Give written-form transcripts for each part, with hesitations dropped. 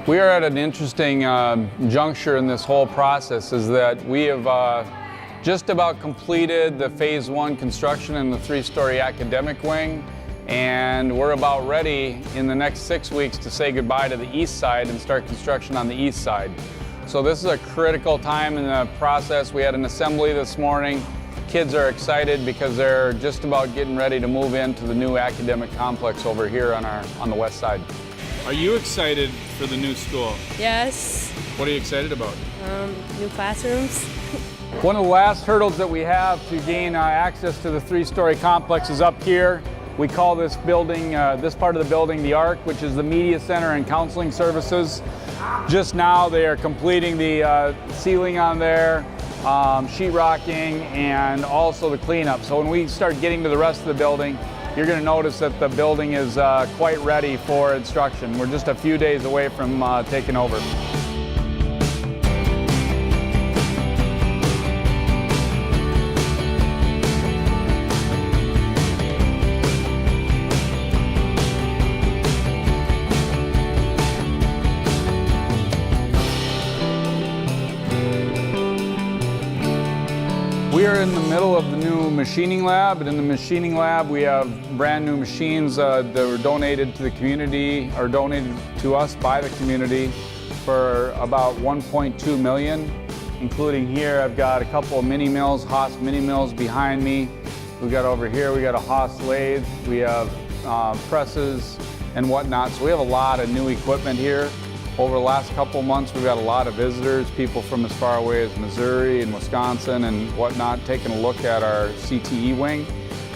We are at an interesting juncture in this whole process, is that we have just about completed the phase 1 construction in the 3-story academic wing, and we're about ready in the next 6 weeks to say goodbye to the east side and start construction on the east side. So this is a critical time in the process. We had an assembly this morning. Kids are excited because they're just about getting ready to move into the new academic complex over here on the west side. Are you excited for the new school? Yes. What are you excited about? New classrooms. One of the last hurdles that we have to gain access to the 3-story complex is up here. We call this building, this part of the building, the ARC, which is the Media Center and Counseling Services. Just now they are completing the ceiling on there, sheetrocking, and also the cleanup. So when we start getting to the rest of the building, you're going to notice that the building is quite ready for instruction. We're just a few days away from taking over. We are in the middle of the new machining lab, and in the machining lab we have brand new machines that were donated to the community, or donated to us by the community, for about $1.2 million, including here I've got a couple of mini mills, Haas mini mills behind me. We've got over here, we got a Haas lathe, we have presses and whatnot, so we have a lot of new equipment here. Over the last couple of months, we've got a lot of visitors, people from as far away as Missouri and Wisconsin and whatnot, taking a look at our CTE wing.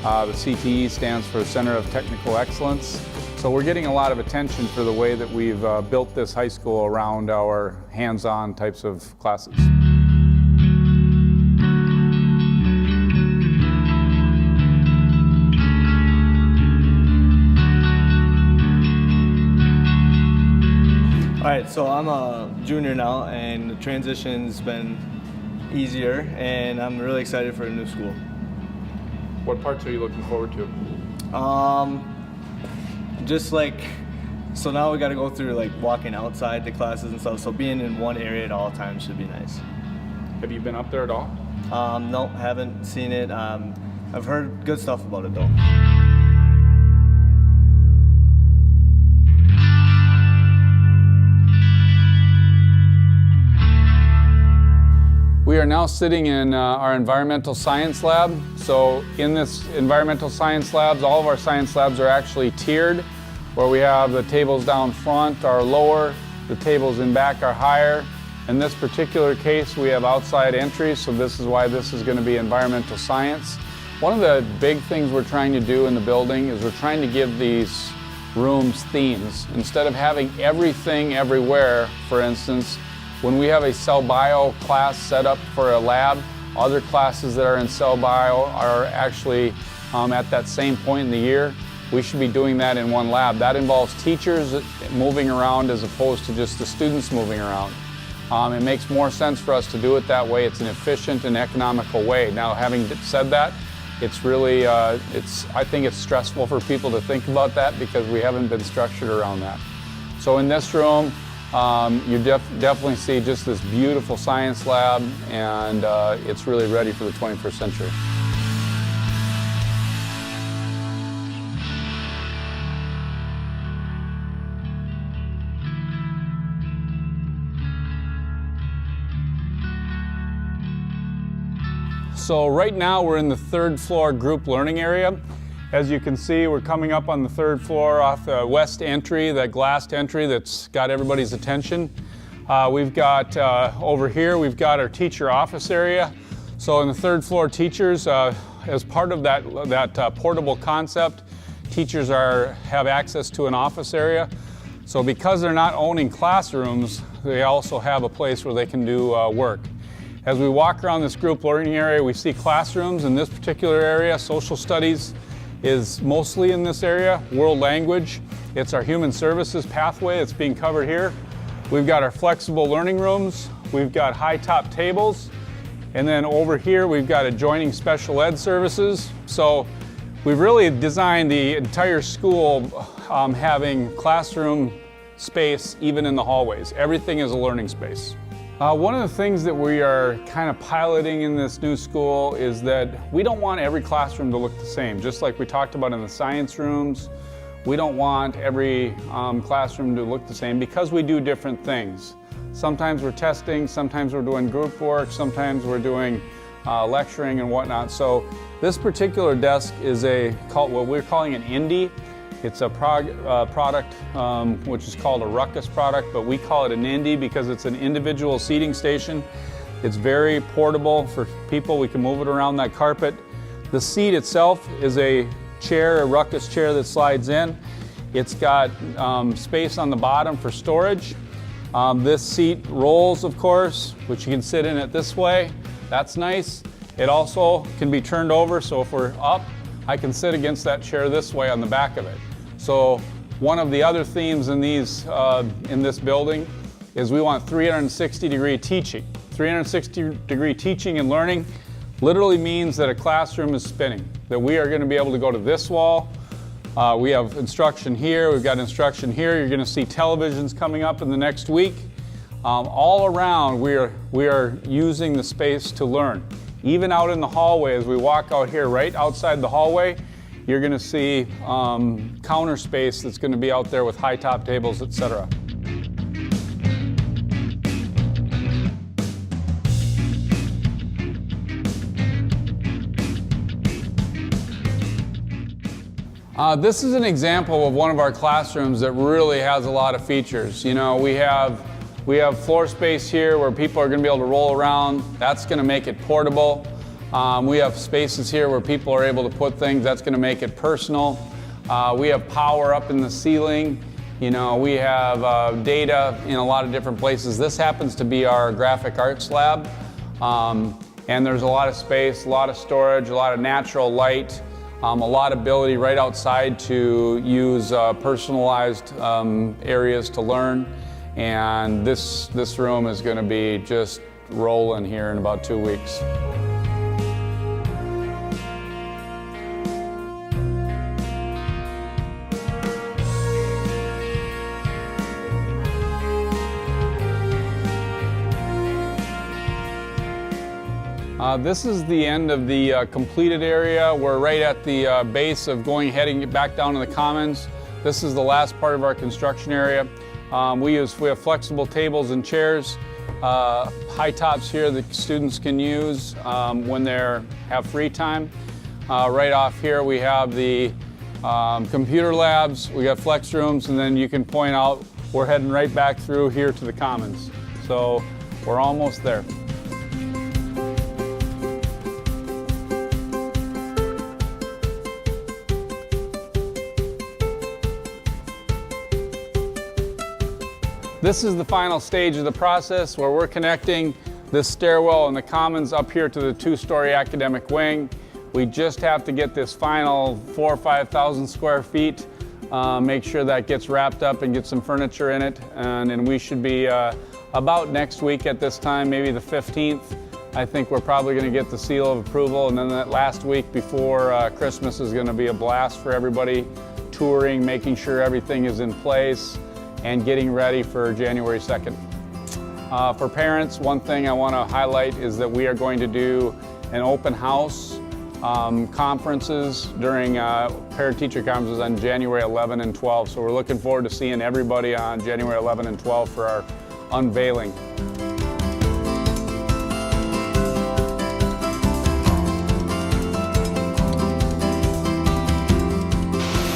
The CTE stands for Center of Technical Excellence. So we're getting a lot of attention for the way that we've built this high school around our hands-on types of classes. All right, so I'm a junior now, and the transition's been easier, and I'm really excited for the new school. What parts are you looking forward to? So now we got to go through like walking outside the classes and stuff, so being in one area at all times should be nice. Have you been up there at all? No, haven't seen it. I've heard good stuff about it though. We are now sitting in our environmental science lab. So in this environmental science labs, all of our science labs are actually tiered, where we have the tables down front are lower, the tables in back are higher. In this particular case, we have outside entries, so this is why this is going to be environmental science. One of the big things we're trying to do in the building is we're trying to give these rooms themes. Instead of having everything everywhere, for instance, when we have a cell bio class set up for a lab, other classes that are in cell bio are actually at that same point in the year. We should be doing that in one lab. That involves teachers moving around as opposed to just the students moving around. It makes more sense for us to do it that way. It's an efficient and economical way. Now, having said that, it's really, I think it's stressful for people to think about that because we haven't been structured around that. So in this room, you definitely see just this beautiful science lab, and it's really ready for the 21st century. So right now we're in the 3rd floor group learning area. As you can see, we're coming up on the 3rd floor off the west entry, that glassed entry that's got everybody's attention. We've got over here, we've got our teacher office area. So in the 3rd floor, teachers, as part of that portable concept, teachers have access to an office area. So because they're not owning classrooms, they also have a place where they can do work. As we walk around this group learning area, we see classrooms. In this particular area, social studies is mostly in this area. World language, it's our human services pathway that's being covered here. We've got our flexible learning rooms, we've got high top tables, and then over here we've got adjoining special ed services. So we've really designed the entire school having classroom space even in the hallways. Everything is a learning space. One of the things that we are kind of piloting in this new school is that we don't want every classroom to look the same. Just like we talked about in the science rooms, we don't want every classroom to look the same because we do different things. Sometimes we're testing, sometimes we're doing group work, sometimes we're doing lecturing and whatnot. So this particular desk is what we're calling an Indie. It's a product which is called a Ruckus product, but we call it an Indie because it's an individual seating station. It's very portable for people. We can move it around that carpet. The seat itself is a chair, a Ruckus chair that slides in. It's got space on the bottom for storage. This seat rolls, of course, which you can sit in it this way. That's nice. It also can be turned over, so if we're up, I can sit against that chair this way on the back of it. So one of the other themes in this building is we want 360-degree teaching. 360-degree teaching and learning literally means that a classroom is spinning, that we are going to be able to go to this wall. We have instruction here, we've got instruction here. You're going to see televisions coming up in the next week. All around, we are using the space to learn. Even out in the hallway, as we walk out here, right outside the hallway, you're going to see counter space that's going to be out there with high top tables, etc. This is an example of one of our classrooms that really has a lot of features. You know, we have floor space here where people are going to be able to roll around. That's going to make it portable. We have spaces here where people are able to put things. That's going to make it personal. We have power up in the ceiling. You know, we have data in a lot of different places. This happens to be our graphic arts lab. And there's a lot of space, a lot of storage, a lot of natural light, a lot of ability right outside to use personalized areas to learn. And this room is going to be just rolling here in about 2 weeks. This is the end of the completed area. We're right at the base of heading back down to the commons. This is the last part of our construction area. We have flexible tables and chairs, high tops here that students can use when they have free time. Right off here we have the computer labs, we got flex rooms, and then you can point out we're heading right back through here to the commons. So we're almost there. This is the final stage of the process where we're connecting this stairwell and the commons up here to the 2-story academic wing. We just have to get this final 4,000 or 5,000 square feet, make sure that gets wrapped up and get some furniture in it. And we should be about next week at this time, maybe the 15th. I think we're probably going to get the seal of approval, and then that last week before Christmas is going to be a blast for everybody, touring, making sure everything is in place, and getting ready for January 2nd. For parents, one thing I want to highlight is that we are going to do an open house conferences during parent-teacher conferences on January 11 and 12. So we're looking forward to seeing everybody on January 11 and 12 for our unveiling.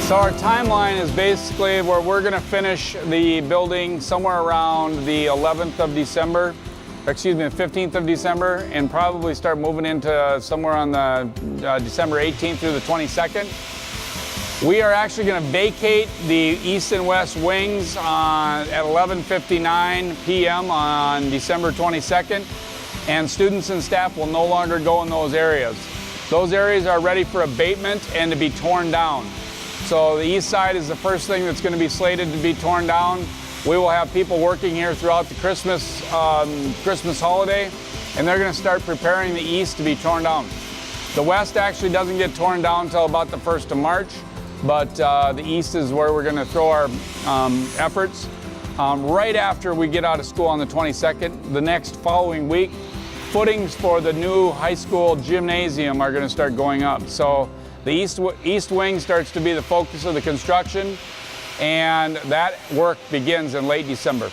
So our timeline is basically where we're going to finish the building somewhere around the 11th of December, or excuse me, the 15th of December, and probably start moving into somewhere on the December 18th through the 22nd. We are actually going to vacate the east and west wings at 11:59 p.m. on December 22nd, and students and staff will no longer go in those areas. Those areas are ready for abatement and to be torn down. So the east side is the first thing that's going to be slated to be torn down. We will have people working here throughout the Christmas holiday, and they're going to start preparing the east to be torn down. The west actually doesn't get torn down until about the 1st of March, but the east is where we're going to throw our efforts. Right after we get out of school on the 22nd, the next following week, footings for the new high school gymnasium are going to start going up. So the east wing starts to be the focus of the construction, and that work begins in late December.